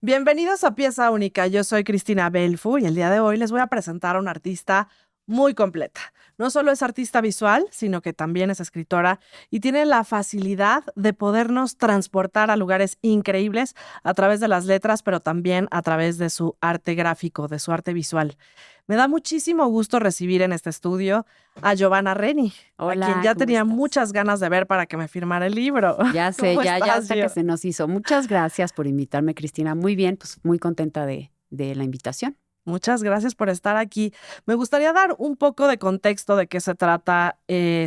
Bienvenidos a Pieza Única. Yo soy Cristina Belfu y el día de hoy les voy a presentar a una artista muy completa. No solo es artista visual, sino que también es escritora y tiene la facilidad de podernos transportar a lugares increíbles a través de las letras, pero también a través de su arte gráfico, de su arte visual. Me da muchísimo gusto recibir en este estudio a Giovanna Reni, a quien Hola, ya ¿cómo tenía estás? muchas ganas de ver para que me firmara el libro. Ya sé, ¿Cómo ya estás, hasta que Gio? se nos hizo. Muchas gracias por invitarme, Cristina. Muy bien, pues muy contenta de la invitación. Muchas gracias por estar aquí. Me gustaría dar un poco de contexto de qué se trata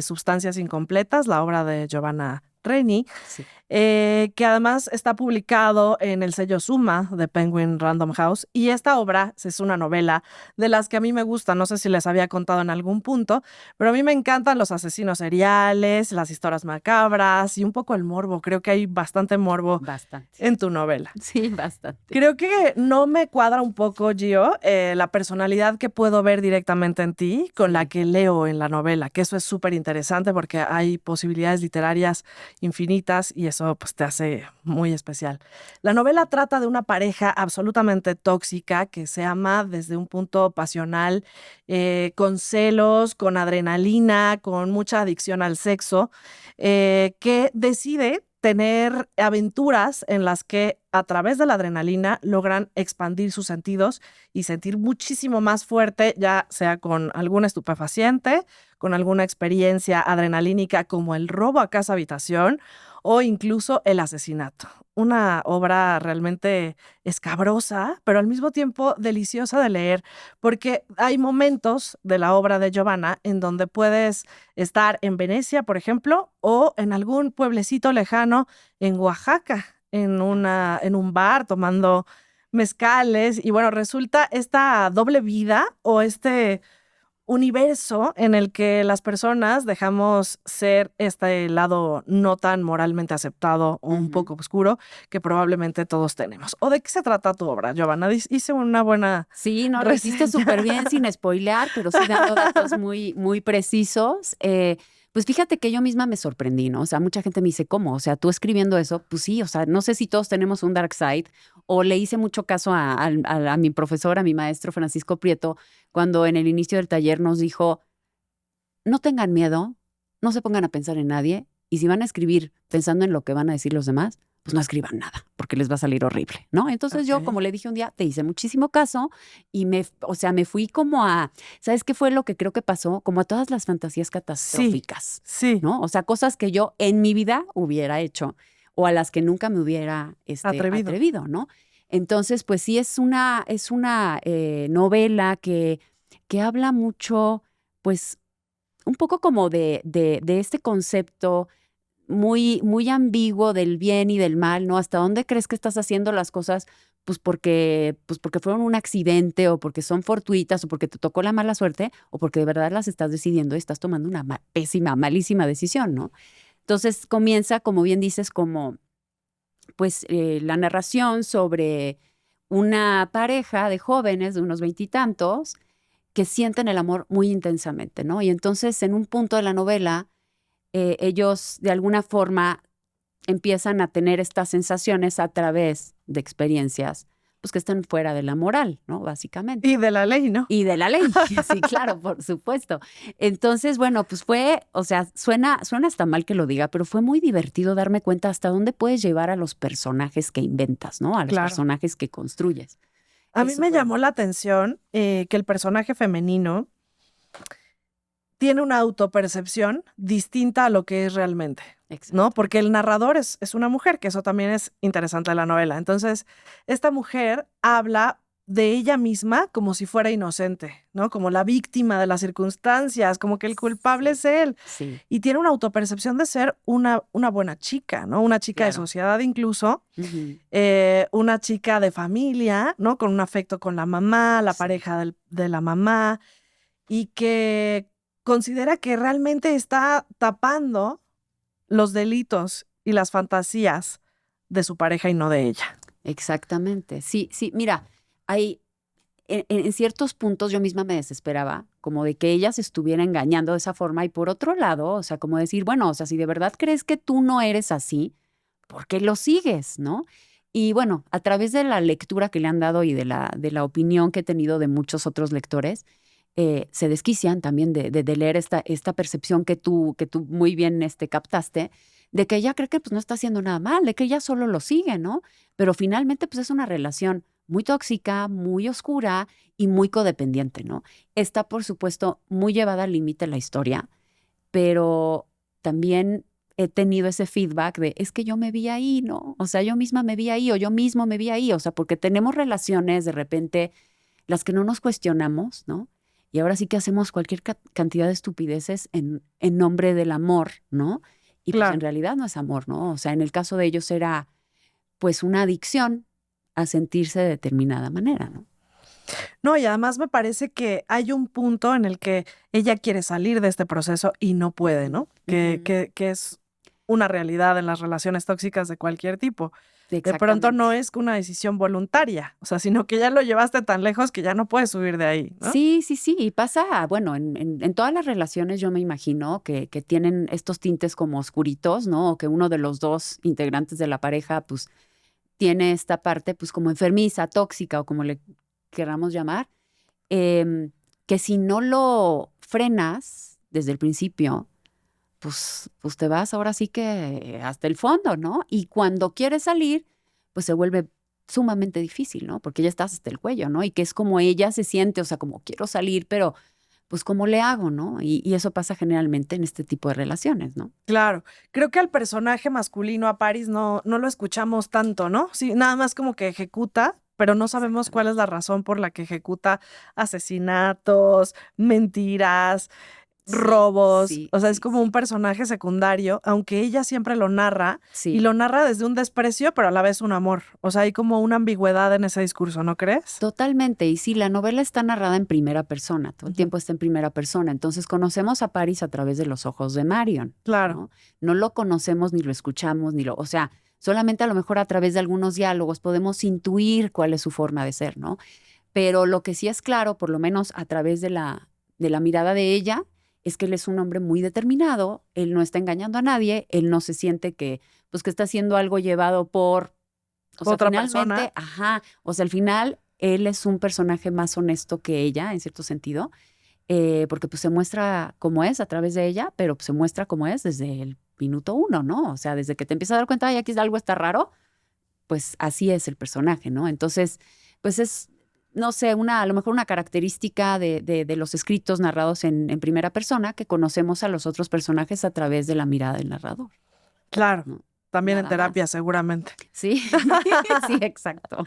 Sustancias Incompletas, la obra de Giovanna Reni, Sí. que además está publicado en el sello Suma de Penguin Random House. Y esta obra es una novela de las que a mí me gusta, no sé si les había contado en algún punto, pero a mí me encantan los asesinos seriales, las historias macabras y un poco el morbo. Creo que hay bastante morbo Bastante. en tu novela. Sí, bastante. Creo que no me cuadra un poco, Gio, la personalidad que puedo ver directamente en ti con la Sí. que leo en la novela, que eso es súper interesante porque hay posibilidades literarias infinitas y eso pues te hace muy especial. La novela trata de una pareja absolutamente tóxica que se ama desde un punto pasional, con celos, con adrenalina, con mucha adicción al sexo, que decide tener aventuras en las que a través de la adrenalina logran expandir sus sentidos y sentir muchísimo más fuerte, ya sea con algún estupefaciente, con alguna experiencia adrenalínica como el robo a casa habitación o incluso el asesinato. Una obra realmente escabrosa, pero al mismo tiempo deliciosa de leer, porque hay momentos de la obra de Giovanna en donde puedes estar en Venecia, por ejemplo, o en algún pueblecito lejano en Oaxaca, en un bar tomando mezcales. Y bueno, resulta esta doble vida o este universo en el que las personas dejamos ser este lado no tan moralmente aceptado o un Ujú. poco oscuro que probablemente todos tenemos. ¿O de qué se trata tu obra, Giovanna? Hice una buena Sí, no, lo hiciste reseña. súper bien sin spoilear, pero sí dando datos muy, muy precisos. Pues fíjate que yo misma me sorprendí, ¿no? O sea, mucha gente me dice, ¿cómo? O sea, tú escribiendo eso, pues sí, o sea, no sé si todos tenemos un dark side o le hice mucho caso a mi profesor, a mi maestro Francisco Prieto, cuando en el inicio del taller nos dijo, no tengan miedo, no se pongan a pensar en nadie y si van a escribir pensando en lo que van a decir los demás, pues no escriban nada, porque les va a salir horrible, ¿no? Entonces yo, Ok. como le dije un día, te hice muchísimo caso y o sea, me fui como ¿sabes qué fue lo que creo que pasó? Como a todas las fantasías Sí, catastróficas, sí, ¿no? O sea, cosas que yo en mi vida hubiera hecho o a las que nunca me hubiera atrevido. atrevido, ¿no? Entonces, pues sí, es una novela que habla mucho, pues un poco como de este concepto muy, muy ambiguo del bien y del mal, ¿no? ¿Hasta dónde crees que estás haciendo las cosas? Pues porque fueron un accidente o porque son fortuitas o porque te tocó la mala suerte o porque de verdad las estás decidiendo y estás tomando una pésima, malísima decisión, ¿no? Entonces comienza, como bien dices, como pues la narración sobre una pareja de jóvenes de unos veintitantos que sienten el amor muy intensamente, ¿no? Y entonces en un punto de la novela, ellos de alguna forma empiezan a tener estas sensaciones a través de experiencias, pues que están fuera de la moral, ¿no? Básicamente. Y de la ley, ¿no? Y de la ley, sí, claro, por supuesto. Entonces, bueno, pues o sea, suena hasta mal que lo diga, pero fue muy divertido darme cuenta hasta dónde puedes llevar a los personajes que inventas, ¿no? A los Claro. personajes que construyes. A mí Eso me fue. llamó la atención que el personaje femenino tiene una autopercepción distinta a lo que es realmente, ¿no? Exacto. Porque el narrador es una mujer, que eso también es interesante de la novela. Entonces, esta mujer habla de ella misma como si fuera inocente, ¿no? Como la víctima de las circunstancias, como que el culpable Sí, es él. sí, Y tiene una autopercepción de ser una buena chica, ¿no? Una chica de claro. sociedad incluso, Ujú. una chica de familia, ¿no? Con un afecto con la mamá, la Sí. pareja de la mamá, y que considera que realmente está tapando los delitos y las fantasías de su pareja y no de ella. Exactamente. Sí, sí, mira, hay en ciertos puntos yo misma me desesperaba, como de que ella se estuviera engañando de esa forma y por otro lado, o sea, como decir, bueno, o sea, si de verdad crees que tú no eres así, ¿por qué lo sigues, no? Y bueno, a través de la lectura que le han dado y de la opinión que he tenido de muchos otros lectores, se desquician también de leer esta percepción que tú muy bien captaste, de que ella cree que pues, no está haciendo nada mal, de que ella solo lo sigue, ¿no? Pero finalmente pues es una relación muy tóxica, muy oscura y muy codependiente, ¿no? Está, por supuesto, muy llevada al límite la historia, pero también he tenido ese feedback de, es que yo me vi ahí, ¿no? O sea, yo misma me vi ahí o yo mismo me vi ahí, o sea, porque tenemos relaciones de repente las que no nos cuestionamos, ¿no? Y ahora sí que hacemos cualquier cantidad de estupideces en nombre del amor, ¿no? Y pues en Claro. realidad no es amor, ¿no? O sea, en el caso de ellos era pues una adicción a sentirse de determinada manera, ¿no? No, y además me parece que hay un punto en el que ella quiere salir de este proceso y no puede, Ujú, ¿no? Que, ujú. que, que es una realidad en las relaciones tóxicas de cualquier tipo. De pronto no Exactamente. es una decisión voluntaria, o sea, sino que ya lo llevaste tan lejos que ya no puedes subir de ahí, ¿no? Sí, sí, sí, y pasa, bueno, en todas las relaciones yo me imagino que tienen estos tintes como oscuritos, ¿no? O que uno de los dos integrantes de la pareja, pues, tiene esta parte, pues, como enfermiza, tóxica o como le queramos llamar, em, que si no lo frenas desde el principio, pues te vas ahora sí que hasta el fondo, ¿no? Y cuando quieres salir, pues se vuelve sumamente difícil, ¿no? Porque ya estás hasta el cuello, ¿no? Y que es como ella se siente, o sea, como quiero salir, pero pues ¿cómo le hago, no? Y eso pasa generalmente en este tipo de relaciones, ¿no? Claro, creo que al personaje masculino, a Paris, no lo escuchamos tanto, ¿no? Sí, nada más como que ejecuta, pero no sabemos cuál es Exactamente. la razón por la que ejecuta asesinatos, mentiras, Sí, robos, sí, o sea, es sí, como un sí. personaje secundario, aunque ella siempre lo narra y Sí, lo narra desde un desprecio, pero a la vez un amor. O sea, hay como una ambigüedad en ese discurso, ¿no crees? totalmente. Y sí, la novela está narrada en primera persona, todo el Ujú. tiempo está en primera persona. Entonces conocemos a Paris a través de los ojos de Marion, Claro, ¿no? No lo conocemos ni lo escuchamos, o sea, solamente a lo mejor a través de algunos diálogos podemos intuir cuál es su forma de ser, ¿no? Pero lo que sí es claro, por lo menos a través de la mirada de ella, es que él es un hombre muy determinado, él no está engañando a nadie, él no se siente pues que está haciendo algo llevado o sea, otra persona. finalmente, ajá, o sea, al final él es un personaje más honesto que ella, en cierto sentido, porque pues se muestra como es a través de ella, pero pues, se muestra como es desde el minuto uno, ¿no? O sea, desde que te empiezas a dar cuenta, ay, aquí algo está raro, pues así es el personaje, ¿no? Entonces, pues es, no sé, a lo mejor una característica de los escritos narrados en primera persona, que conocemos a los otros personajes a través de la mirada del narrador, Claro, ¿no? también en Nada terapia más. seguramente. Sí, sí, exacto,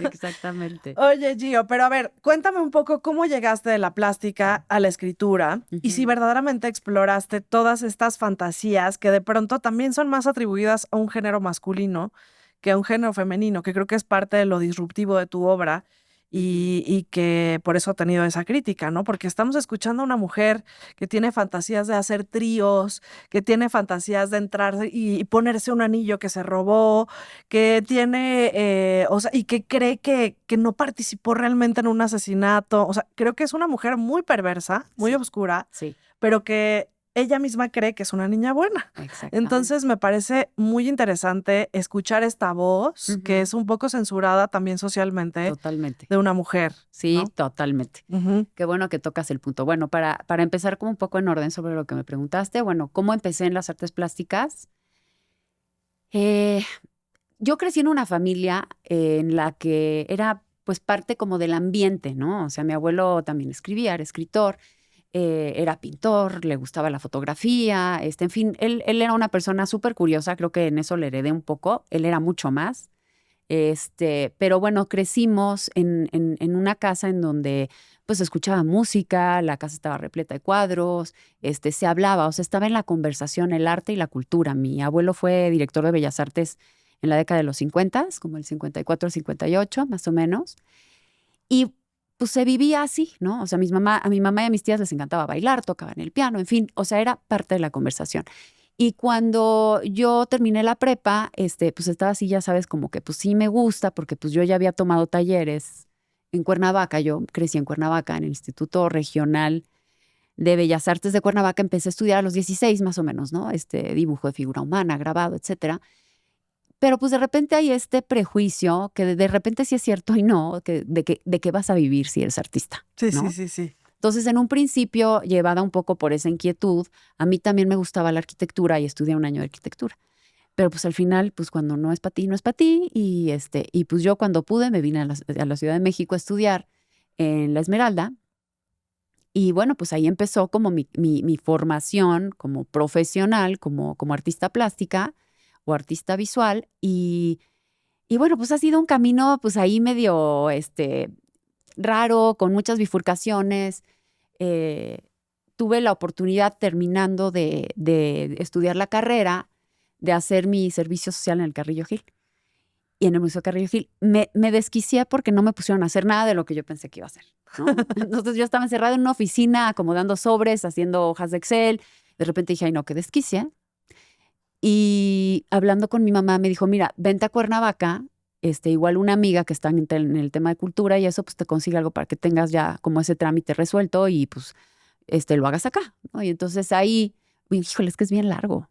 exactamente. Oye, Gio, pero a ver, cuéntame un poco cómo llegaste de la plástica a la escritura y si Ujú. verdaderamente exploraste todas estas fantasías que de pronto también son más atribuidas a un género masculino que a un género femenino, que creo que es parte de lo disruptivo de tu obra Ujú. y que por eso ha tenido esa crítica, ¿no? Porque estamos escuchando a una mujer que tiene fantasías de hacer tríos, que tiene fantasías de entrar y ponerse un anillo que se robó, que tiene, o sea, y que cree que no participó realmente en un asesinato. O sea, creo que es una mujer muy perversa, muy Sí, oscura, sí, pero que ella misma cree que es una niña buena. Entonces exactamente. me parece muy interesante escuchar esta voz, que Ujú. es un poco censurada también socialmente, Totalmente. de una mujer, Sí, ¿no? totalmente. Ujú. Qué bueno que tocas el punto. Bueno, para empezar como un poco en orden sobre lo que me preguntaste, bueno, ¿cómo empecé en las artes plásticas? Eh, yo crecí en una familia en la que era pues parte como del ambiente, ¿no? O sea, mi abuelo también escribía, era escritor, era pintor, le gustaba la fotografía, en fin, él era una persona súper curiosa, creo que en eso le heredé un poco, él era mucho más. Pero bueno, crecimos en una casa en donde pues se escuchaba música, la casa estaba repleta de cuadros, se hablaba, o sea, estaba en la conversación el arte y la cultura. Mi abuelo fue director de Bellas Artes en la década de los 50, como el 54, 58, más o menos. Y pues se vivía así, ¿no? O sea, a mi mamá y a mis tías les encantaba bailar, tocaban el piano, en fin, o sea, era parte de la conversación. Y cuando yo terminé la prepa, pues estaba así, ya sabes, como que pues sí me gusta, porque pues yo ya había tomado talleres en Cuernavaca, yo crecí en Cuernavaca, en el Instituto Regional de Bellas Artes de Cuernavaca, empecé a estudiar a los 16 más o menos, ¿no? Dibujo de figura humana, grabado, etcétera. Pero pues de repente hay este prejuicio que de repente sí es cierto y no, de qué vas a vivir si eres artista, Sí, ¿no? sí, sí, sí. Entonces, en un principio, llevada un poco por esa inquietud, a mí también me gustaba la arquitectura y estudié un año de arquitectura. Pero pues al final, pues cuando no es para ti, no es para ti. Y pues yo cuando pude me vine a la Ciudad de México a estudiar en La Esmeralda. Y bueno, pues ahí empezó como mi formación como profesional, como artista plástica o artista visual. Y bueno, pues ha sido un camino pues ahí medio raro, con muchas bifurcaciones. Eh, Tuve la oportunidad terminando de estudiar la carrera, de hacer mi servicio social en el Carrillo Gil. Y en el Museo Carrillo Gil me desquicié porque no me pusieron a hacer nada de lo que yo pensé que iba a hacer, ¿no? Entonces yo estaba encerrada en una oficina acomodando sobres, haciendo hojas de Excel. De repente dije, ay no, qué desquicie. Y hablando con mi mamá me dijo, mira, vente a Cuernavaca, igual una amiga que está en el tema de cultura y eso, pues te consigue algo para que tengas ya como ese trámite resuelto y pues lo hagas acá, ¿no? Y entonces ahí, híjole, es que es bien largo.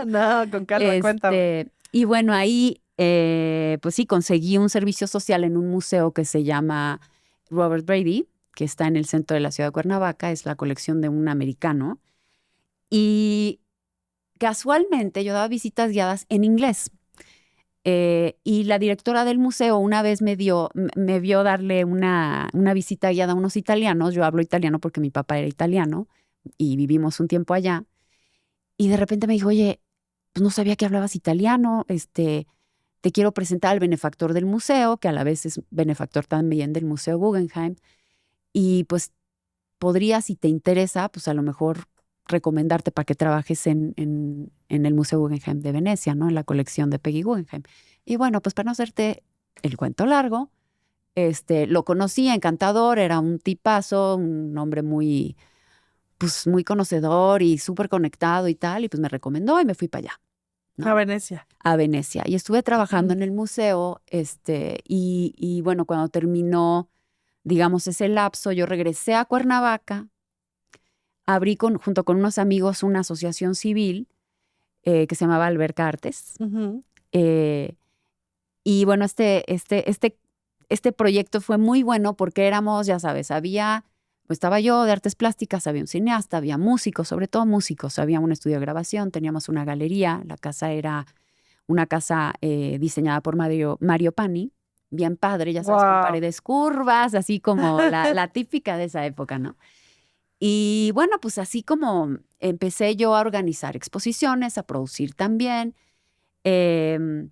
No, con calma, cuéntame. Y bueno, ahí, pues sí, conseguí un servicio social en un museo que se llama Robert Brady, que está en el centro de la ciudad de Cuernavaca, es la colección de un americano. Y casualmente yo daba visitas guiadas en inglés. Y la directora del museo una vez me vio darle una visita guiada a unos italianos. Yo hablo italiano porque mi papá era italiano y vivimos un tiempo allá. Y de repente me dijo, oye, pues no sabía que hablabas italiano, te quiero presentar al benefactor del museo, que a la vez es benefactor también del Museo Guggenheim. Y pues podría, si te interesa, pues a lo mejor recomendarte para que trabajes en el Museo Guggenheim de Venecia, ¿no? En la colección de Peggy Guggenheim. Y bueno, pues para no hacerte el cuento largo, lo conocí, encantador, era un tipazo, un hombre muy, pues muy conocedor y súper conectado y tal, y pues me recomendó y me fui para allá, A ¿no? Venecia. A Venecia. Y estuve trabajando en el museo, y bueno, cuando terminó, digamos, ese lapso, yo regresé a Cuernavaca, abrí junto con unos amigos una asociación civil que se llamaba Alberca Artes. Ujú. Eh, y bueno, este proyecto fue muy bueno porque éramos, ya sabes, pues estaba yo de artes plásticas, había un cineasta, había músicos, sobre todo músicos, había un estudio de grabación, teníamos una galería, la casa era una casa diseñada por Mario Pani, bien padre, ya sabes, con Wow. paredes curvas, así como la típica de esa época, ¿no? Y bueno, pues así como empecé yo a organizar exposiciones, a producir también, em,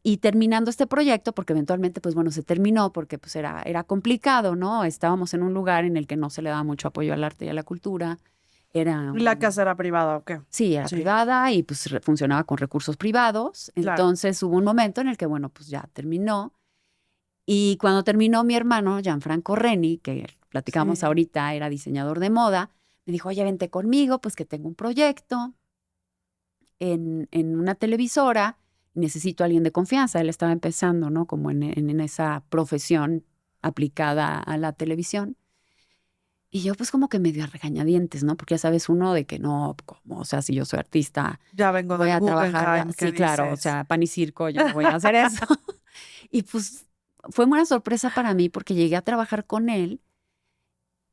y terminando este proyecto, porque eventualmente, pues bueno, se terminó porque pues era complicado, ¿no? Estábamos en un lugar en el que no se le daba mucho apoyo al arte y a la cultura. Era ¿La casa era privada o qué? Sí, era Sí, privada y pues funcionaba con recursos privados. claro. Entonces hubo un momento en el que, bueno, pues ya terminó. Y cuando terminó mi hermano, Gianfranco Reni, que platicamos Sí. ahorita, era diseñador de moda, me dijo, oye, vente conmigo, pues que tengo un proyecto en una televisora, necesito a alguien de confianza. Él estaba empezando, ¿no? Como en esa profesión aplicada a la televisión. Y yo pues como que medio a regañadientes, ¿no? Porque ya sabes uno de que no, como, o sea, si yo soy artista, Ya vengo voy del a trabajar, Guggenheim, ¿qué sí, claro, o dices? sea, pan y circo, yo no voy a hacer eso. Y pues fue una sorpresa para mí porque llegué a trabajar con él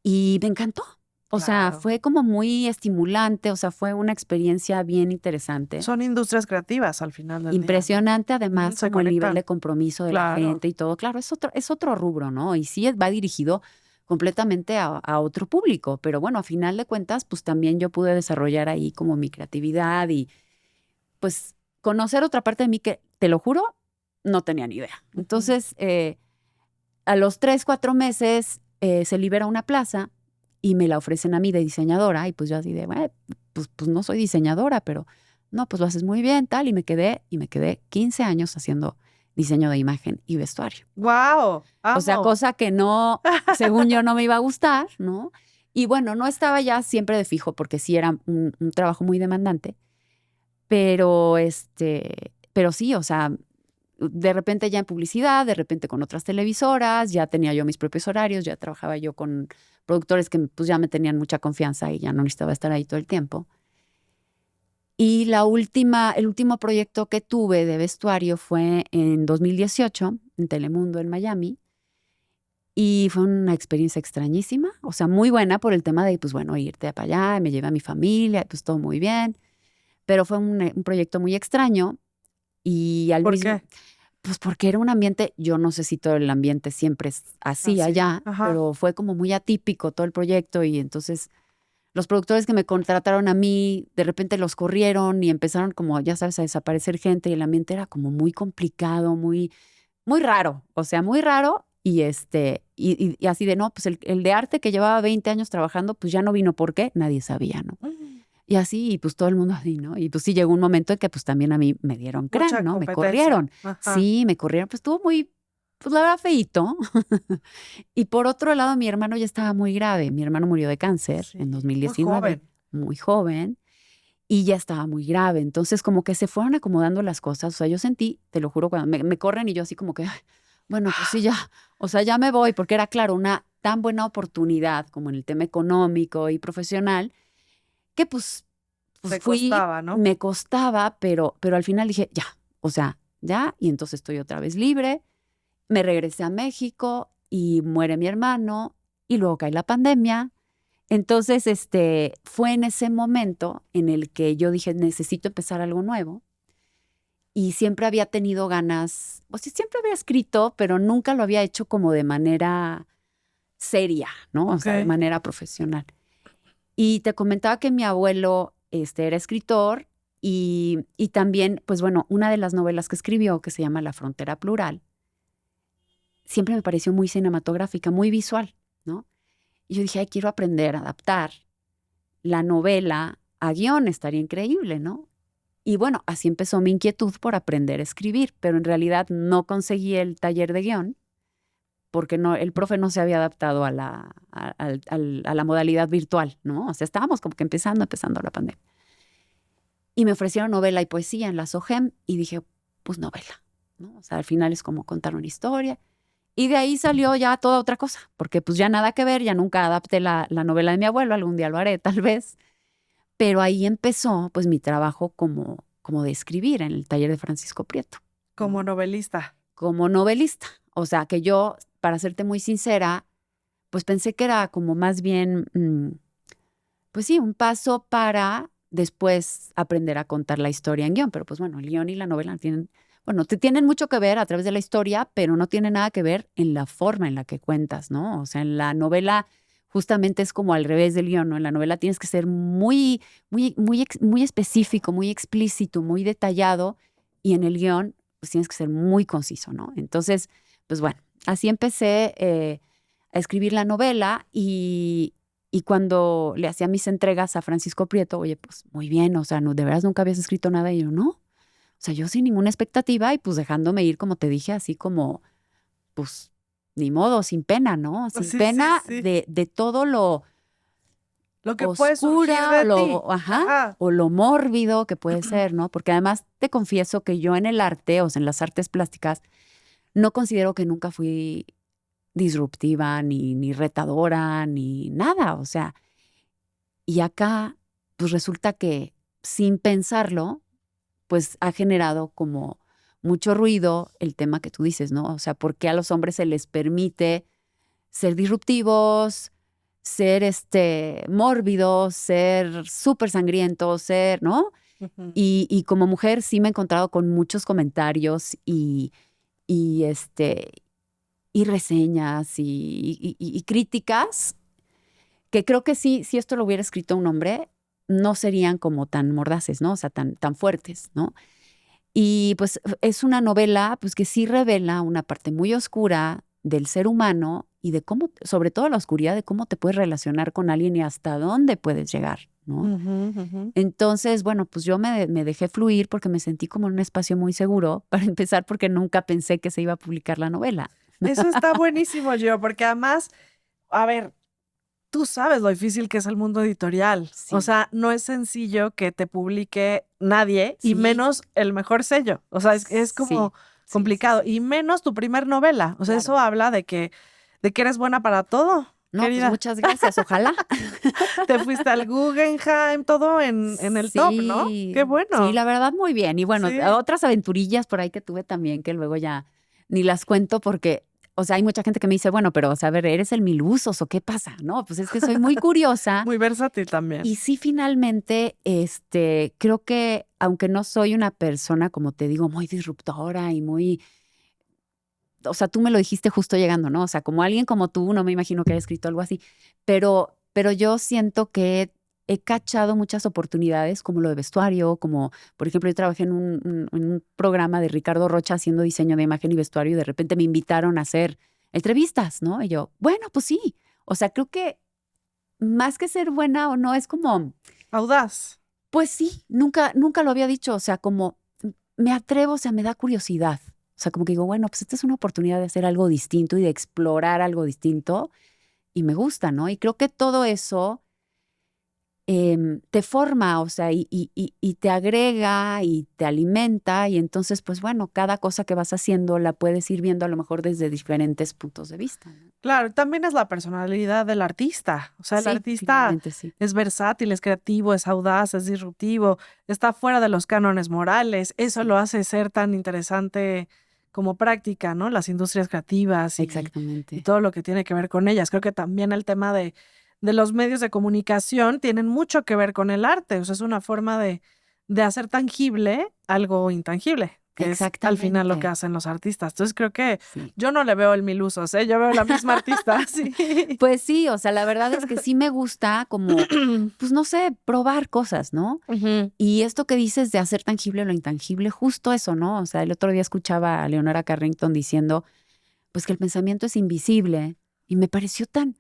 y me encantó. O sea, Claro. fue como muy estimulante, o sea, fue una experiencia bien interesante. Son industrias creativas al final del día, ¿no? Impresionante Ujú, además se como el nivel conectan. de compromiso de la Claro. gente y todo. Claro, es otro rubro, ¿no? Y sí va dirigido completamente a otro público, pero bueno, a final de cuentas, pues también yo pude desarrollar ahí como mi creatividad y pues conocer otra parte de mí que, te lo juro, no tenía ni idea. Ujú. Entonces, a los 3, 4 meses se libera una plaza y me la ofrecen a mí de diseñadora y pues yo así de, "Bueno, pues no soy diseñadora, pero no, pues lo haces muy bien, tal", y me quedé 15 años haciendo diseño de imagen y vestuario. Guau, O sea, amo. cosa que no, según yo, no me iba a gustar, ¿no? Y bueno, no estaba ya siempre de fijo porque sí era un trabajo muy demandante, pero pero sí, o sea, de repente ya en publicidad, de repente con otras televisoras, ya tenía yo mis propios horarios, ya trabajaba yo con productores que pues ya me tenían mucha confianza y ya no necesitaba estar ahí todo el tiempo. Y el último proyecto que tuve de vestuario fue en 2018, en Telemundo, en Miami. Y fue una experiencia extrañísima, o sea, muy buena por el tema de, pues bueno, irte para allá, me llevé a mi familia, pues todo muy bien. Pero fue un proyecto muy extraño y al ¿Por mismo, qué? pues porque era un ambiente, yo no sé si todo el ambiente siempre es así Así. allá, Ajá. pero fue como muy atípico todo el proyecto y entonces los productores que me contrataron a mí, de repente los corrieron y empezaron como, ya sabes, a desaparecer gente y el ambiente era como muy complicado, muy, muy raro, o sea, muy raro y así de, no, pues el de arte que llevaba 20 años trabajando, pues ya no vino, ¿por qué? Nadie sabía, ¿no? Mm. Y así, y pues todo el mundo así, ¿no? Y pues sí llegó un momento en que pues también a mí me dieron crán, Mucha ¿no? Me competencia. corrieron. Ajá. Sí, me corrieron, pues estuvo muy, pues la verdad feíto. Y por otro lado, mi hermano ya estaba muy grave. Mi hermano murió de cáncer en Sí. Muy 2019, joven. muy joven, y ya estaba muy grave. Entonces, como que se fueron acomodando las cosas. O sea, yo sentí, te lo juro, cuando me corren y yo así como que, "Ay, bueno, pues sí, ya, o sea, ya me voy", porque era claro, una tan buena oportunidad como en el tema económico y profesional, que pues Te fui, costaba, ¿no? me costaba, pero al final dije, ya, o sea, ya, y entonces estoy otra vez libre. Me regresé a México y muere mi hermano y luego cae la pandemia. Entonces, fue en ese momento en el que yo dije, necesito empezar algo nuevo. Y siempre había tenido ganas, o sea, siempre había escrito, pero nunca lo había hecho como de manera seria, ¿no? O Ok. sea, de manera profesional. Y te comentaba que mi abuelo, era escritor y también, pues bueno, una de las novelas que escribió, que se llama La Frontera Plural, siempre me pareció muy cinematográfica, muy visual, ¿no? Y yo dije, ay, quiero aprender a adaptar la novela a guión, estaría increíble, ¿no? Y bueno, así empezó mi inquietud por aprender a escribir, pero en realidad no conseguí el taller de guión porque no, el profe no se había adaptado a la modalidad virtual, ¿no? O sea, estábamos como que empezando la pandemia. Y me ofrecieron novela y poesía en la SOGEM y dije, pues novela, ¿no? O sea, al final es como contar una historia. Y de ahí salió ya toda otra cosa, porque pues ya nada que ver, ya nunca adapté la novela de mi abuelo, algún día lo haré tal vez, pero ahí empezó pues mi trabajo como de escribir en el taller de Francisco Prieto, Como ¿no? novelista. Como novelista. O sea que yo, para serte muy sincera, pues pensé que era como más bien, pues sí, un paso para después aprender a contar la historia en guión, pero pues bueno, el guión y la novela tienen, bueno, te tienen mucho que ver a través de la historia, pero no tienen nada que ver en la forma en la que cuentas, ¿no? O sea, en la novela justamente es como al revés del guión, ¿no? En la novela tienes que ser muy, muy, muy, muy específico, muy explícito, muy detallado, y en el guión pues tienes que ser muy conciso, ¿no? Entonces, pues bueno, así empecé a escribir la novela y cuando le hacía mis entregas a Francisco Prieto, oye, pues muy bien, o sea, no, de veras nunca habías escrito nada y yo, no. O sea, yo sin ninguna expectativa y pues dejándome ir, como te dije, así como, pues, ni modo, sin pena, ¿no? Sin Sí, sí, pena sí. de todo lo Lo que puede surgir oscura, de ti. ajá, Ajá. o lo mórbido que puede ser, ¿no? Porque además te confieso que yo en el arte, o sea, en las artes plásticas, no considero que nunca fui disruptiva, ni retadora, ni nada, o sea, y acá, pues resulta que sin pensarlo, pues ha generado como mucho ruido el tema que tú dices, ¿no? O sea, ¿por qué a los hombres se les permite ser disruptivos, ser mórbidos, ser súper sangrientos, ser, ¿no? Ujú. Y como mujer sí me he encontrado con muchos comentarios y, y reseñas y críticas que creo que sí, si esto lo hubiera escrito un hombre, no serían como tan mordaces, ¿no? O sea, tan fuertes, ¿no? Y pues es una novela pues que sí revela una parte muy oscura del ser humano y de cómo, sobre todo la oscuridad de cómo te puedes relacionar con alguien y hasta dónde puedes llegar, ¿no? Ujú, ujú. Entonces, bueno, pues yo me dejé fluir porque me sentí como en un espacio muy seguro, para empezar porque nunca pensé que se iba a publicar la novela. Eso está buenísimo, Gio, porque además, a ver, tú sabes lo difícil que es el mundo editorial. O Sí, sea, no es sencillo que te publique nadie y sí, menos el mejor sello. O sea, es como sí, sí, sí, complicado sí, y menos tu primer novela. O sea, claro. eso habla de que eres buena para todo. No, pues querida. muchas gracias, ojalá. Te fuiste al Guggenheim, todo en el top, ¿no? Qué Sí, bueno. la verdad muy bien. Y bueno, Sí. otras aventurillas por ahí que tuve también, que luego ya ni las cuento porque, o sea, hay mucha gente que me dice, bueno, pero, o sea, a ver, ¿eres el mil usos o qué pasa? No, pues es que soy muy curiosa. Muy versátil también. Y sí, finalmente, creo que aunque no soy una persona, como te digo, muy disruptora y muy, o sea, tú me lo dijiste justo llegando, ¿no? O sea, como alguien como tú, no me imagino que haya escrito algo así, pero yo siento que he cachado muchas oportunidades, como lo de vestuario, como, por ejemplo, yo trabajé en un programa de Ricardo Rocha haciendo diseño de imagen y vestuario y de repente me invitaron a hacer entrevistas, ¿no? Y yo, bueno, pues sí. O sea, creo que más que ser buena o no, es como, Audaz. pues sí, nunca lo había dicho, o sea, como me atrevo, o sea, me da curiosidad. O sea, como que digo, bueno, pues esta es una oportunidad de hacer algo distinto y de explorar algo distinto y me gusta, ¿no? Y creo que todo eso te forma, o sea, y te agrega y te alimenta y entonces, pues bueno, cada cosa que vas haciendo la puedes ir viendo a lo mejor desde diferentes puntos de vista, ¿no? Claro, también es la personalidad del artista. O sea, el Sí, artista finalmente sí. es versátil, es creativo, es audaz, es disruptivo, está fuera de los cánones morales. Eso Sí, lo hace ser tan interesante como práctica, ¿no? Las industrias creativas y exactamente. todo lo que tiene que ver con ellas. Creo que también el tema de los medios de comunicación tienen mucho que ver con el arte. O sea, es una forma de hacer tangible algo intangible, que es al final lo que Exactamente. hacen los artistas. Entonces creo que Sí. yo no le veo el mil usos, ¿eh? Yo veo la misma artista, sí. Pues sí, o sea, la verdad es que sí me gusta como, pues no sé, probar cosas, ¿no? Ujú. Y esto que dices de hacer tangible lo intangible, justo eso, ¿no? O sea, el otro día escuchaba a Leonora Carrington diciendo, pues que el pensamiento es invisible y me pareció tan,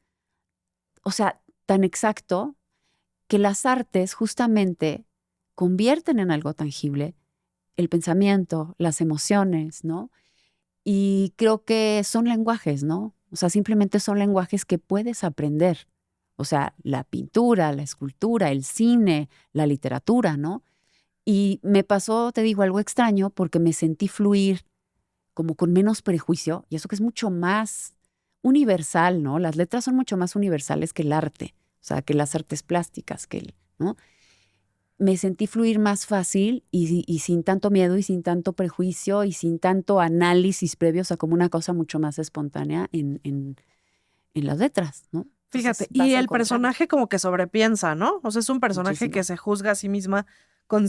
o sea, tan exacto que las artes justamente convierten en algo tangible el pensamiento, las emociones, ¿no? Y creo que son lenguajes, ¿no? O sea, simplemente son lenguajes que puedes aprender. O sea, la pintura, la escultura, el cine, la literatura, ¿no? Y me pasó, te digo, algo extraño porque me sentí fluir como con menos prejuicio, y eso que es mucho más universal, ¿no? Las letras son mucho más universales que el arte, o sea, que las artes plásticas, ¿no? Me sentí fluir más fácil y sin tanto miedo y sin tanto prejuicio y sin tanto análisis previo, o sea, como una cosa mucho más espontánea en las letras, ¿no? Fíjate, Entonces y vas a el encontrar. personaje como que sobrepiensa, ¿no? O sea, es un personaje que Muchísimo. se juzga a sí misma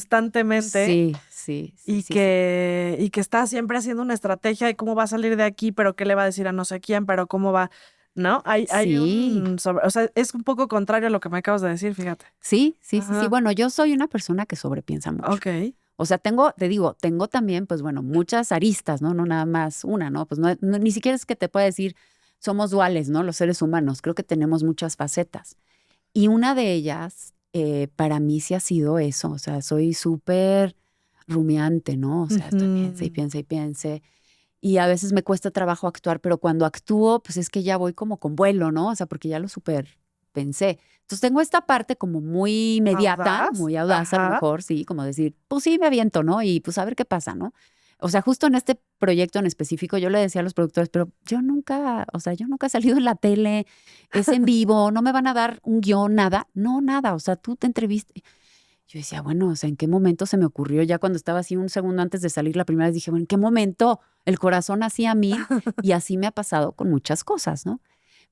constantemente Sí, sí, sí, y sí, sí. que está siempre haciendo una estrategia de cómo va a salir de aquí, pero qué le va a decir a no sé quién, pero cómo va, ¿no? Hay Sí, o sea, es un poco contrario a lo que me acabas de decir, fíjate. sí, sí, sí, sí. Ajá, Bueno, yo soy una persona que sobrepiensa mucho. ok. O sea, te digo, tengo también, pues bueno, muchas aristas, ¿no? No nada más una, ¿no? Pues ni siquiera es que te pueda decir, somos duales, ¿no? Los seres humanos, creo que tenemos muchas facetas. Y una de ellas, para mí sí ha sido eso, o sea, soy súper rumiante, ¿no? O sea, estoy piense y Ujú. piense y piense. Y a veces me cuesta trabajo actuar, pero cuando actúo, pues es que ya voy como con vuelo, ¿no? O sea, porque ya lo súper pensé. Entonces tengo esta parte como muy inmediata, Audaz, muy audaz a lo ajá. mejor, sí, como decir, pues sí, me aviento, ¿no? Y pues a ver qué pasa, ¿no? O sea, justo en este proyecto en específico, yo le decía a los productores, pero yo nunca, o sea, yo nunca he salido en la tele, es en vivo, no me van a dar un guión, nada, no, nada, o sea, tú te entrevistas. Yo decía, bueno, o sea, ¿en qué momento se me ocurrió? Ya cuando estaba así un segundo antes de salir la primera vez, dije, bueno, ¿en qué momento el corazón hacía 1000? Y así me ha pasado con muchas cosas, ¿no?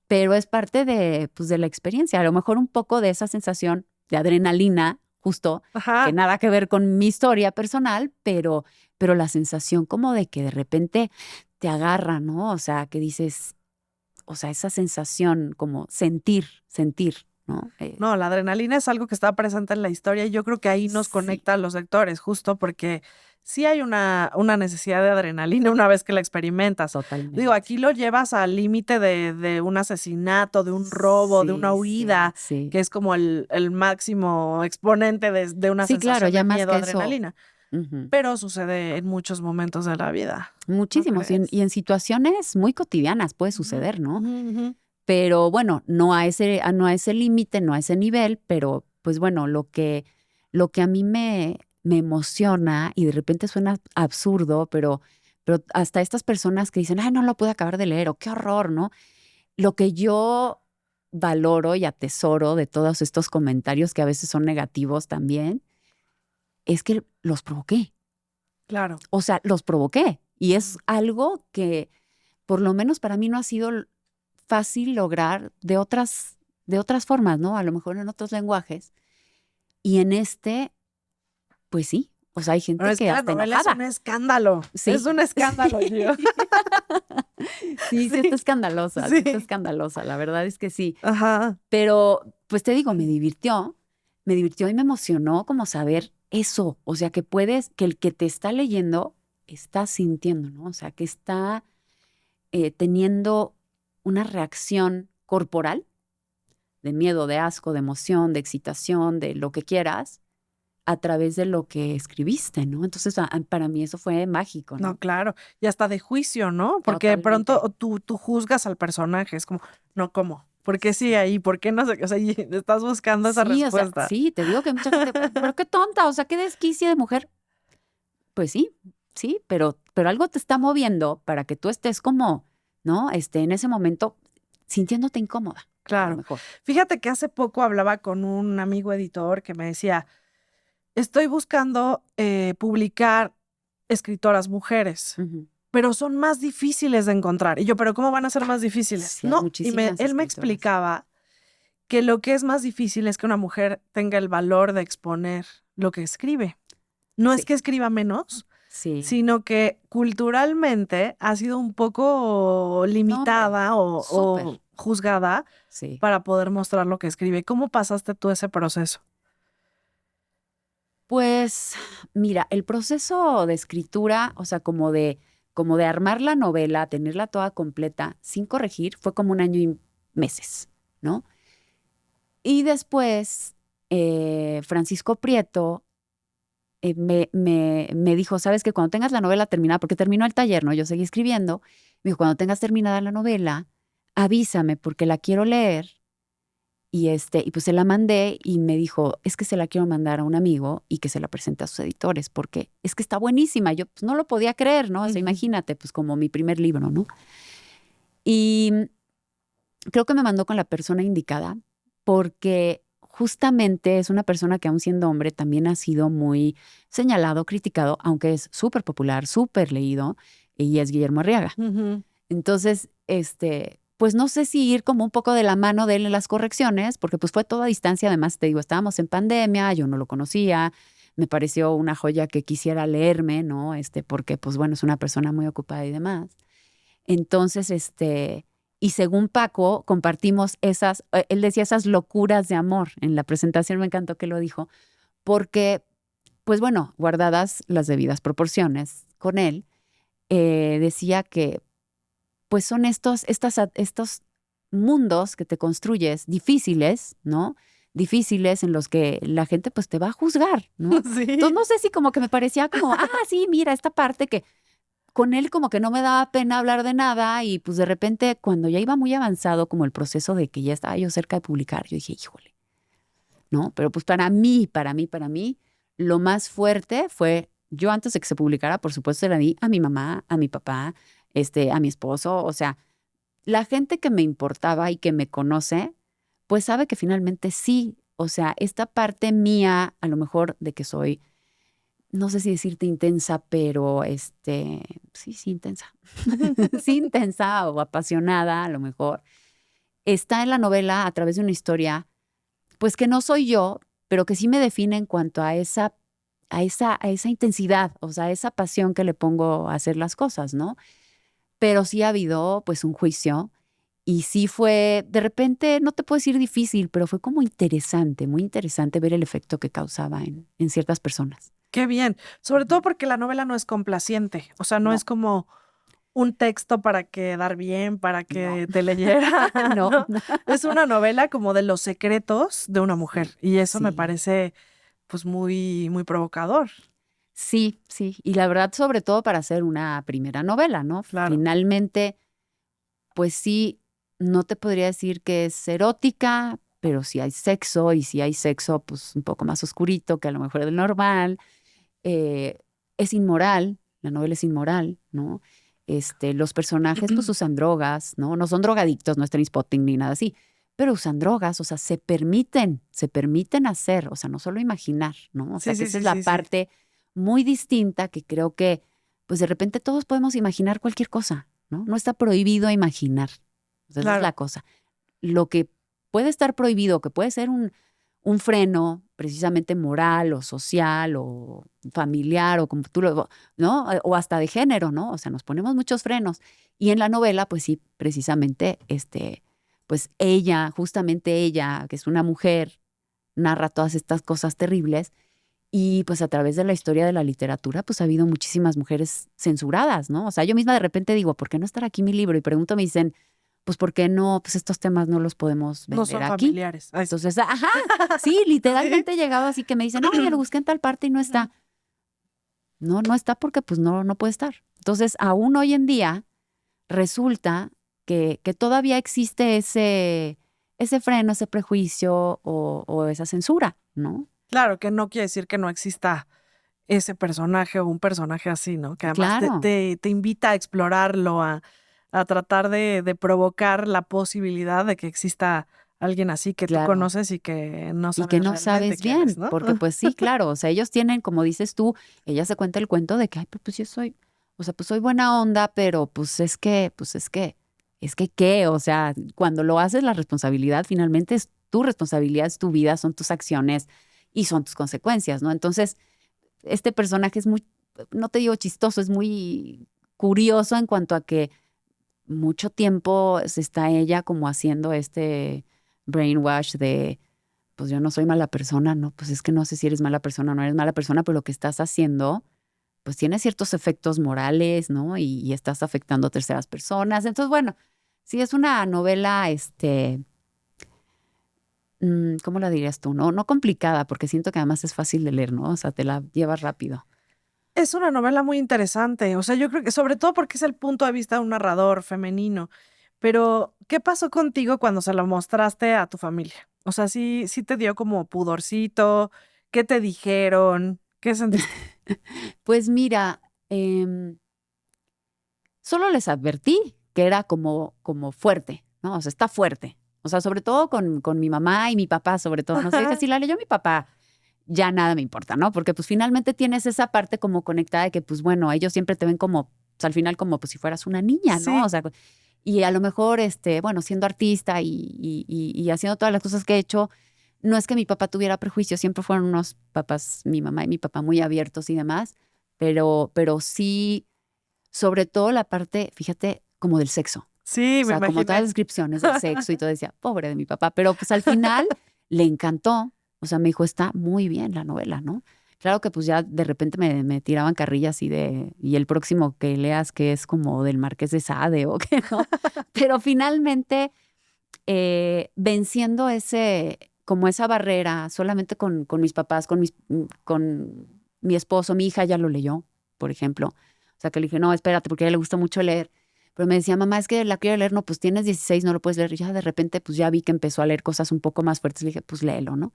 Pero es parte de, pues, de la experiencia. A lo mejor un poco de esa sensación de adrenalina, justo, que Ajá. nada que ver con mi historia personal, pero la sensación como de que de repente te agarra, ¿no? O sea, que dices, o sea, esa sensación como sentir, ¿no? No, la adrenalina es algo que está presente en la historia y yo creo que ahí nos Sí, conecta a los lectores, justo porque sí hay una necesidad de adrenalina una vez que la experimentas. Digo, totalmente. aquí lo llevas al límite de un asesinato, de un robo, de una Sí, sí, huida, sí. que es como el máximo exponente de una Sí, claro, sensación ya de más miedo, que eso. adrenalina, Ujú. pero sucede en muchos momentos de la vida, ¿no Muchísimos. Y crees? en situaciones muy cotidianas puede Ujú, suceder, ¿no? ujú, ujú. Pero bueno, no a ese límite, no a ese nivel, pero pues bueno, lo que a mí me emociona y de repente suena absurdo, pero hasta estas personas que dicen, ay, no lo pude acabar de leer o qué horror, ¿no? Lo que yo valoro y atesoro de todos estos comentarios que a veces son negativos también, es que los provoqué. Claro. O sea, los provoqué. Y es algo que, por lo menos para mí, no ha sido fácil lograr de otras formas, ¿no? A lo mejor en otros lenguajes. Y en este, pues sí. O sea, hay Pero gente es que que la hasta novela es un enojada. escándalo. Sí. Es un escándalo, Gio. Sí, Sí. está escandalosa, sí Sí. está escandalosa. La verdad es que sí. Ajá. Pero, pues te digo, me divirtió y me emocionó como saber eso. O sea, que el que te está leyendo está sintiendo, ¿no? O sea, que está teniendo una reacción corporal de miedo, de asco, de emoción, de excitación, de lo que quieras, a través de lo que escribiste, ¿no? Entonces, para mí eso fue mágico, No, ¿no? claro. Y hasta de juicio, ¿no? Porque de Totalmente. pronto tú juzgas al personaje. Es como, no, ¿cómo? ¿Por qué sí ahí? ¿Por qué no sé? O sea, y estás buscando esa Sí, o sea, respuesta. sí, te digo que mucha gente, pero qué tonta, o sea, qué desquicia de mujer. Pues sí, pero algo te está moviendo para que tú estés como, ¿no? En ese momento sintiéndote incómoda, a lo Claro. mejor. Fíjate que hace poco hablaba con un amigo editor que me decía, estoy buscando publicar escritoras mujeres, Ujú. pero son más difíciles de encontrar. Y yo, ¿pero cómo van a ser más difíciles? Sí, hay No, muchísimas él me escritoras. explicaba que lo que es más difícil es que una mujer tenga el valor de exponer lo que escribe. No es Sí, que escriba menos, sí. sino que culturalmente ha sido un poco No, hombre, limitada o súper. juzgada Sí. para poder mostrar lo que escribe. ¿Cómo pasaste tú ese proceso? Pues, mira, el proceso de escritura, o sea, como de armar la novela, tenerla toda completa, sin corregir, fue como 1 año y meses, ¿no? Y después, Francisco Prieto me dijo, sabes que cuando tengas la novela terminada, porque terminó el taller, ¿no? Yo seguí escribiendo, me dijo, cuando tengas terminada la novela, avísame porque la quiero leer. Y pues se la mandé y me dijo, es que se la quiero mandar a un amigo y que se la presente a sus editores, porque es que está buenísima. Yo pues, no lo podía creer, ¿no? O sea, Ujú. imagínate, pues como mi primer libro, ¿no? Y creo que me mandó con la persona indicada porque justamente es una persona que aún siendo hombre también ha sido muy señalado, criticado, aunque es súper popular, súper leído, y es Guillermo Arriaga. Ujú. Entonces, pues no sé si ir como un poco de la mano de él en las correcciones, porque pues fue toda a distancia, además te digo, estábamos en pandemia, yo no lo conocía, me pareció una joya que quisiera leerme, ¿no? Porque pues bueno, es una persona muy ocupada y demás. Entonces, y según Paco, compartimos él decía esas locuras de amor. En la presentación me encantó que lo dijo, porque, pues bueno, guardadas las debidas proporciones con él, decía que, pues son estos mundos que te construyes difíciles, ¿no? Difíciles en los que la gente pues te va a juzgar, ¿no? Entonces Sí. no sé si como que me parecía como, sí, mira, esta parte que con él como que no me daba pena hablar de nada y pues de repente cuando ya iba muy avanzado como el proceso de que ya estaba yo cerca de publicar, yo dije, híjole, ¿no? Pero pues para mí, lo más fuerte fue, yo antes de que se publicara, por supuesto, se la di a mi mamá, a mi papá, a mi esposo, o sea, la gente que me importaba y que me conoce, pues sabe que finalmente sí, o sea, esta parte mía, a lo mejor de que soy, no sé si decirte intensa, pero sí, intensa. Sí, intensa o apasionada, a lo mejor, está en la novela a través de una historia, pues que no soy yo, pero que sí me define en cuanto a esa intensidad, o sea, a esa pasión que le pongo a hacer las cosas, ¿no? Pero sí ha habido, pues, un juicio y sí fue, de repente, no te puedo decir difícil, pero fue como interesante, muy interesante ver el efecto que causaba en ciertas personas. Qué bien. Sobre todo porque la novela no es complaciente. O sea, no No, es como un texto para quedar bien, para no, que te leyera, no. ¿no? Es una novela como de los secretos de una mujer. Sí, Y eso me sí, parece, pues, muy, muy provocador. sí, sí. Y la verdad, sobre todo para hacer una primera novela, ¿no? Claro. Finalmente, pues sí, no te podría decir que es erótica, pero sí hay sexo, y si hay sexo, pues un poco más oscurito que a lo mejor del normal. eh, es inmoral, la novela es inmoral, ¿no? Los personajes pues usan drogas, ¿no? No son drogadictos, no es Trainspotting ni nada así, pero usan drogas, o sea, se permiten hacer, o sea, no solo imaginar, ¿no? O sea, Sí, que sí, esa sí, es la sí, sí. parte muy distinta que creo que, pues de repente todos podemos imaginar cualquier cosa, ¿no? No está prohibido imaginar. O sea, esa es la Claro. cosa. Lo que puede estar prohibido, que puede ser un freno precisamente moral o social o familiar o como tú lo, ¿no? O hasta de género, ¿no? O sea, nos ponemos muchos frenos. Y en la novela, pues sí, precisamente, pues ella, justamente ella, que es una mujer, narra todas estas cosas terribles y pues a través de la historia de la literatura, pues ha habido muchísimas mujeres censuradas, ¿no? O sea, yo misma de repente digo, ¿por qué no estar aquí mi libro? Y pregunto, me dicen, pues ¿por qué no? Pues estos temas no los podemos No vender son aquí. familiares. Ay, sí. Entonces, ajá, sí, Sí. literalmente he llegado así que me dicen, oye, lo busqué en tal parte y no está. No, no está porque pues no puede estar. Entonces, aún hoy en día resulta que todavía existe ese freno, ese prejuicio o esa censura, ¿no? Claro, que no quiere decir que no exista ese personaje o un personaje así, ¿no? Que además te, Claro, te, te invita a explorarlo, a tratar de provocar la posibilidad de que exista alguien así que tú claro. conoces y que no Y que sabes no realmente sabes quién es, bien, ¿no? porque pues sí, claro, o sea, ellos tienen, como dices tú, ella se cuenta el cuento de que, ay, pues yo soy, o sea, pues soy buena onda, pero es que, ¿qué? O sea, cuando lo haces, la responsabilidad finalmente es tu responsabilidad, es tu vida, son tus acciones y son tus consecuencias, ¿no? Entonces, este personaje es muy, no te digo chistoso, es muy curioso en cuanto a que mucho tiempo se está ella como haciendo este brainwash de pues yo no soy mala persona, no, pues es que no sé si eres mala persona o no eres mala persona, pero lo que estás haciendo, pues tiene ciertos efectos morales, ¿no? Y estás afectando a terceras personas. Entonces, bueno, sí es una novela, ¿cómo la dirías tú? No, no complicada, porque siento que además es fácil de leer, ¿no? O sea, te la llevas rápido. Es una novela muy interesante, o sea, yo creo que sobre todo porque es el punto de vista de un narrador femenino. Pero, ¿qué pasó contigo cuando se lo mostraste a tu familia? O sea, sí te dio como pudorcito, ¿qué te dijeron? ¿Qué sentiste? Pues mira, solo les advertí que era como fuerte, ¿no? O sea, está fuerte. O sea, sobre todo con mi mamá y mi papá, sobre todo. No sé, dije, si la leyó mi papá, ya nada me importa, ¿no? Porque pues finalmente tienes esa parte como conectada de que pues bueno, ellos siempre te ven como, pues, al final como pues si fueras una niña, ¿no? O Sí, sea, y a lo mejor, bueno, siendo artista y haciendo todas las cosas que he hecho, no es que mi papá tuviera prejuicios, siempre fueron unos papás, mi mamá y mi papá muy abiertos y demás, pero sí, sobre todo la parte, fíjate, como del sexo. sí, O me sea, como todas las imaginé. descripciones del sexo y todo, decía, pobre de mi papá. Pero pues al final le encantó. O sea, me dijo, está muy bien la novela, ¿no? Claro que pues ya de repente me tiraban carrillas y el próximo que leas que es como del Marqués de Sade o qué, ¿no? Pero finalmente, venciendo como esa barrera, solamente con mis papás, con mi esposo, mi hija ya lo leyó, por ejemplo. O sea, que le dije, no, espérate, porque a ella le gusta mucho leer. Pero me decía, mamá, es que la quiero leer, no, pues tienes 16, no lo puedes leer. Y ya de repente, pues ya vi que empezó a leer cosas un poco más fuertes. Le dije, pues léelo, ¿no?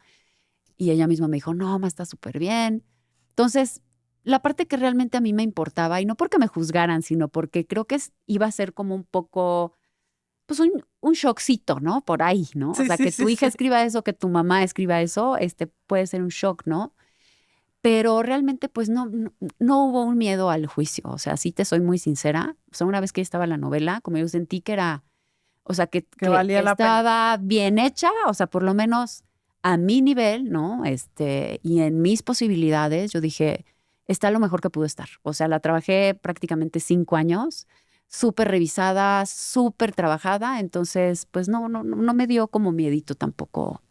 Y ella misma me dijo, no, mamá, está súper bien. Entonces, la parte que realmente a mí me importaba, y no porque me juzgaran, sino porque creo que iba a ser como un poco, pues un shockcito, ¿no? Por ahí, ¿no? O Sí, sea, sí, que sí, tu hija sí. escriba eso, que tu mamá escriba eso, puede ser un shock, ¿no? Pero realmente, pues no hubo un miedo al juicio. O sea, sí te soy muy sincera. O sea, una vez que estaba la novela, como yo sentí que era, o sea, que, Que que, valía que la pena. estaba bien hecha, o sea, por lo menos a mi nivel, ¿no? Y en mis posibilidades, yo dije, está lo mejor que pudo estar. O sea, la trabajé prácticamente 5 años, súper revisada, súper trabajada. Entonces, pues no me dio como miedito tampoco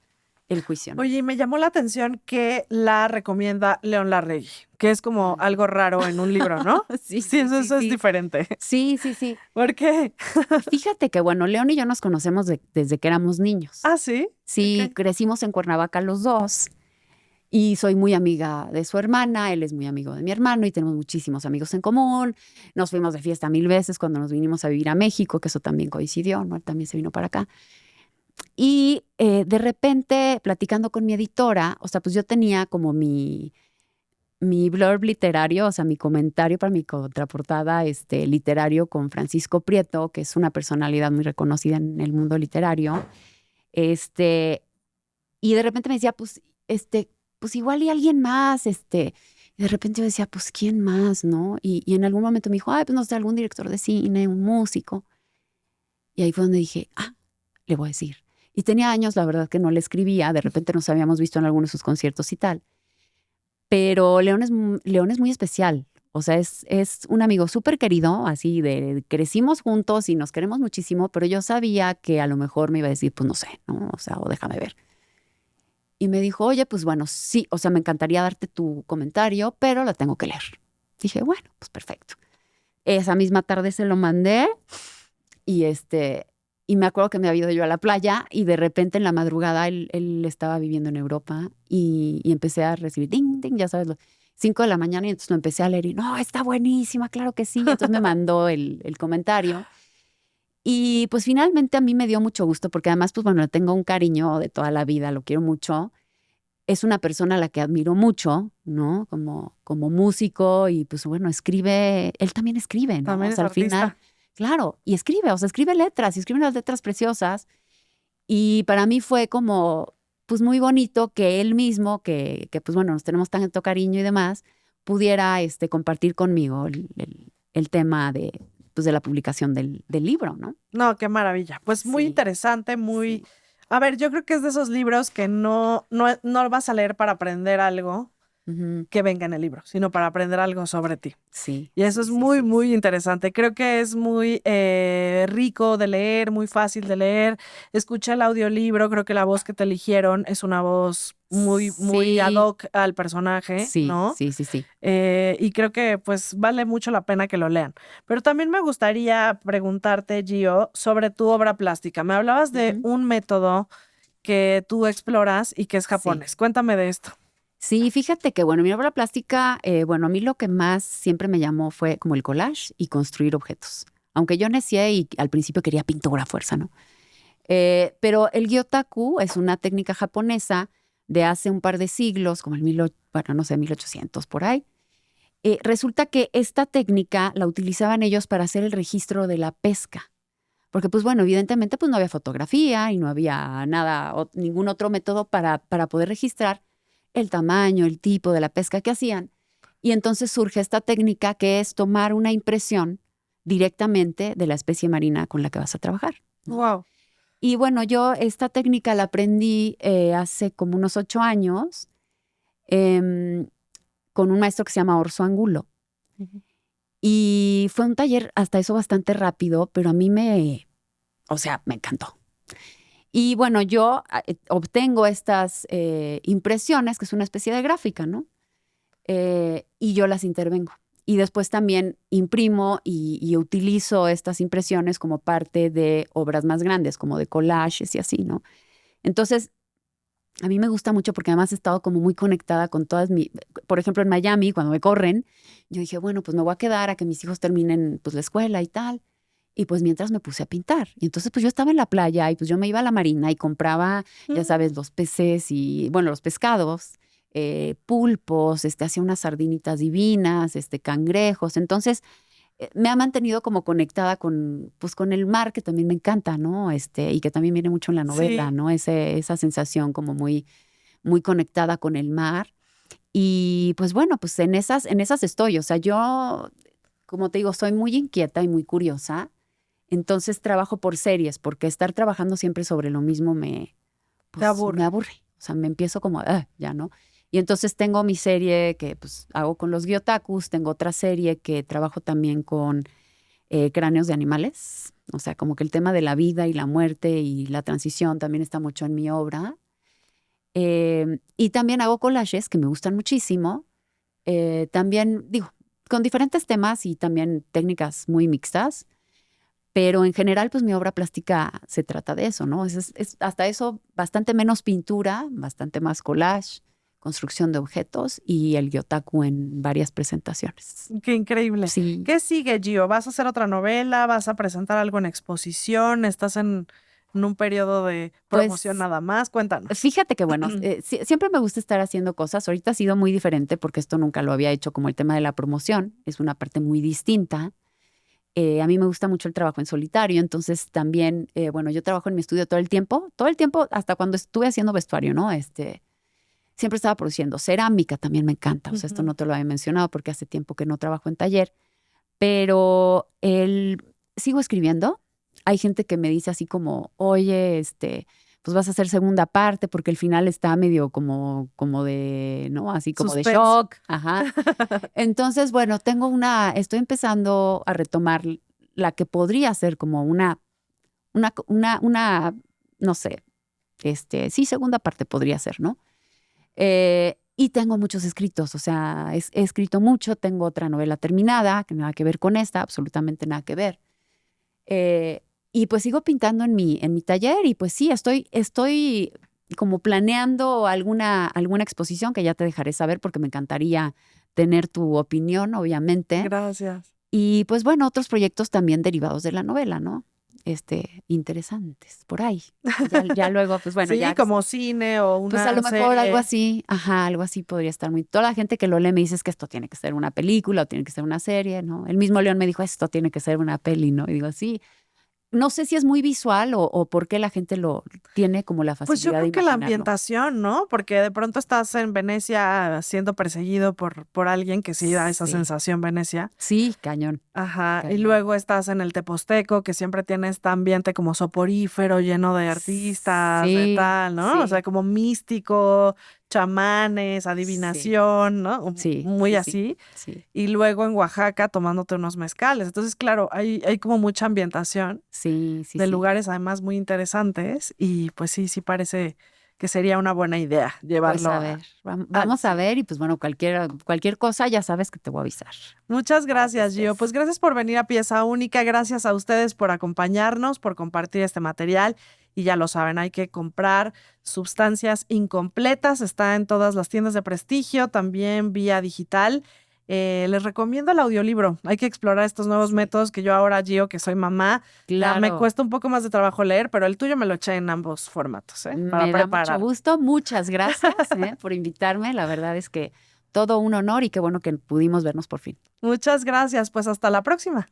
el juicio, ¿no? Oye, y me llamó la atención que la recomienda León Larregui, que es como Ujú. algo raro en un libro, ¿no? Sí, Sí, sí, eso, sí, eso es sí. diferente. Sí, sí, sí. ¿Por qué? Fíjate que, bueno, León y yo nos conocemos desde que éramos niños. Ah, sí. Sí, Ok. crecimos en Cuernavaca los dos y soy muy amiga de su hermana, él es muy amigo de mi hermano y tenemos muchísimos amigos en común. Nos fuimos de fiesta 1000 veces cuando nos vinimos a vivir a México, que eso también coincidió, ¿no? Él también se vino para acá. Y de repente, platicando con mi editora, o sea, pues yo tenía como mi blurb literario, o sea, mi comentario para mi contraportada literario con Francisco Prieto, que es una personalidad muy reconocida en el mundo literario. Este, y de repente me decía, pues igual y alguien más, y de repente yo decía, pues ¿quién más, no? Y en algún momento me dijo, ay, pues no sé, algún director de cine, un músico. Y ahí fue donde dije, le voy a decir. Y tenía años, la verdad, que no le escribía. De repente nos habíamos visto en algunos de sus conciertos y tal. Pero León es muy especial. O sea, es un amigo súper querido, así crecimos juntos y nos queremos muchísimo, pero yo sabía que a lo mejor me iba a decir, pues no sé, ¿no? O sea, o déjame ver. Y me dijo, oye, pues bueno, sí, o sea, me encantaría darte tu comentario, pero la tengo que leer. Dije, bueno, pues perfecto. Esa misma tarde se lo mandé y y me acuerdo que me había ido yo a la playa y de repente en la madrugada él estaba viviendo en Europa y empecé a recibir ding, ding, ya sabes, 5 de la mañana y entonces lo empecé a leer y no, está buenísima, claro que sí. Entonces me mandó el comentario y pues finalmente a mí me dio mucho gusto porque además, pues bueno, le tengo un cariño de toda la vida, lo quiero mucho. Es una persona a la que admiro mucho, ¿no? Como músico y pues bueno, él también escribe, ¿no? O También es sea, al final, artista. claro, y escribe, o sea, escribe letras y escribe unas letras preciosas. Y para mí fue como, pues muy bonito que él mismo, que pues bueno, nos tenemos tanto cariño y demás, pudiera compartir conmigo el tema pues de la publicación del libro, ¿no? No, qué maravilla. Pues muy Sí, interesante, muy... sí. A ver, yo creo que es de esos libros que no vas a leer para aprender algo Ujú. que venga en el libro, sino para aprender algo sobre ti. Sí, Y eso sí, es sí, muy, sí, muy sí. interesante. Creo que es muy rico de leer, muy fácil de leer. Escucha el audiolibro, creo que la voz que te eligieron es una voz muy, muy ad Sí, hoc al personaje, sí, ¿no? sí, sí, sí. Y creo que pues vale mucho la pena que lo lean. Pero también me gustaría preguntarte, Gio, sobre tu obra plástica. Me hablabas de Ujú. un método que tú exploras y que es Sí. japonés. Cuéntame de esto. Sí, fíjate que, bueno, mi obra plástica, bueno, a mí lo que más siempre me llamó fue como el collage y construir objetos. Aunque yo nací y al principio quería pintura a fuerza, ¿no? Pero el gyotaku es una técnica japonesa de hace un par de siglos, como bueno, no sé, 1800 por ahí. Resulta que esta técnica la utilizaban ellos para hacer el registro de la pesca. Porque, pues bueno, evidentemente pues no había fotografía y no había nada, ningún otro método para poder registrar el tamaño, el tipo de la pesca que hacían. Y entonces surge esta técnica que es tomar una impresión directamente de la especie marina con la que vas a trabajar, ¿no? Wow. Y bueno, yo esta técnica la aprendí hace como unos 8 años em, con un maestro que se llama Orso Angulo. Y fue un taller hasta eso bastante rápido, pero a mí o sea, me encantó. Y bueno, yo obtengo estas impresiones, que es una especie de gráfica, ¿no? Y yo las intervengo. Y después también imprimo y utilizo estas impresiones como parte de obras más grandes, como de collages y así, ¿no? Entonces, a mí me gusta mucho porque además he estado como muy conectada con por ejemplo, en Miami, cuando me corren, yo dije, bueno, pues me voy a quedar a que mis hijos terminen pues la escuela y tal. Y pues mientras me puse a pintar. Y entonces pues yo estaba en la playa y pues yo me iba a la marina y compraba, ya sabes, los peces y, bueno, los pescados, pulpos, hacía unas sardinitas divinas, cangrejos. Entonces me ha mantenido como conectada pues con el mar, que también me encanta, ¿no? Y que también viene mucho en la novela, Sí. ¿no? Esa sensación como muy, muy conectada con el mar. Y pues bueno, pues en esas estoy. O sea, yo, como te digo, soy muy inquieta y muy curiosa. Entonces trabajo por series, porque estar trabajando siempre sobre lo mismo Te pues, me aburre. aburre. O sea, me empiezo como, ya, ¿no? Y entonces tengo mi serie que pues hago con los gyotakus, tengo otra serie que trabajo también con cráneos de animales. O sea, como que el tema de la vida y la muerte y la transición también está mucho en mi obra. Y también hago collages que me gustan muchísimo. También, digo, con diferentes temas y también técnicas muy mixtas. Pero en general, pues mi obra plástica se trata de eso, ¿no? Es hasta eso bastante menos pintura, bastante más collage, construcción de objetos y el gyotaku en varias presentaciones. Qué increíble. Sí, ¿Qué sigue, Gio? ¿Vas a hacer otra novela? ¿Vas a presentar algo en exposición? ¿Estás en un periodo de promoción pues nada más? Cuéntanos. fíjate que, bueno, siempre me gusta estar haciendo cosas. Ahorita ha sido muy diferente porque esto nunca lo había hecho como el tema de la promoción. Es una parte muy distinta. A mí me gusta mucho el trabajo en solitario, entonces también, bueno, yo trabajo en mi estudio todo el tiempo, hasta cuando estuve haciendo vestuario, ¿no? Siempre estaba produciendo. Cerámica también me encanta, o sea, esto Ujú. no te lo había mencionado porque hace tiempo que no trabajo en taller, pero sigo escribiendo. Hay gente que me dice así como, oye, pues vas a hacer segunda parte porque el final está medio como de, ¿no? Así como de Suspenso. shock, ajá. Entonces, bueno, estoy empezando a retomar la que podría ser como una, no sé, sí, segunda parte podría ser, ¿no? Y tengo muchos escritos, o sea, he escrito mucho, tengo otra novela terminada, que nada que ver con esta, absolutamente nada que ver. Eh, y pues sigo pintando en mi taller y pues sí, estoy como planeando alguna exposición que ya te dejaré saber porque me encantaría tener tu opinión, obviamente. Gracias. Y pues bueno, otros proyectos también derivados de la novela, ¿no? Interesantes, por ahí. Ya luego, pues bueno, Sí, ya, como cine o pues a una lo mejor algo serie. así, ajá, algo así podría estar muy. Toda la gente que lo lee me dice es que esto tiene que ser una película o tiene que ser una serie, ¿no? El mismo León me dijo, esto tiene que ser una peli, ¿no? Y digo, sí, no sé si es muy visual o por qué la gente lo tiene como la Pues yo facilidad de creo que la imaginarlo. ambientación, ¿no? Porque de pronto estás en Venecia siendo perseguido por alguien que sí da esa Sí, sensación Venecia. sí, cañón, Ajá, y cañón. luego estás en el Teposteco, que siempre tiene este ambiente como soporífero, lleno de artistas, de Sí, tal, ¿no? O sea, sí, como místico, chamanes, sí, adivinación, ¿no? sí, Muy sí, sí, así. sí, Y luego en Oaxaca tomándote unos mezcales. Entonces, claro, hay como mucha ambientación sí, sí, de sí. lugares además muy interesantes y pues sí, sí parece que sería una buena idea Pues llevarlo a ver, al vamos a cine. ver y pues bueno, cualquier cosa ya sabes que te voy a avisar Muchas para que gracias, Gio. Pues estés. gracias por venir a Pieza Única, gracias a ustedes por acompañarnos, por compartir este material y ya lo saben, hay que comprar sustancias incompletas, está en todas las tiendas de prestigio, también vía digital. Les recomiendo el audiolibro, hay que explorar estos nuevos Sí, métodos que yo ahora, Gio, que soy mamá, ya me claro. cuesta un poco más de trabajo leer, pero el tuyo me lo eché en ambos formatos, ¿eh? Para Me da mucho preparar. gusto. Muchas gracias, por invitarme. La verdad es que todo un honor y qué bueno que pudimos vernos por fin. Muchas gracias, pues hasta la próxima.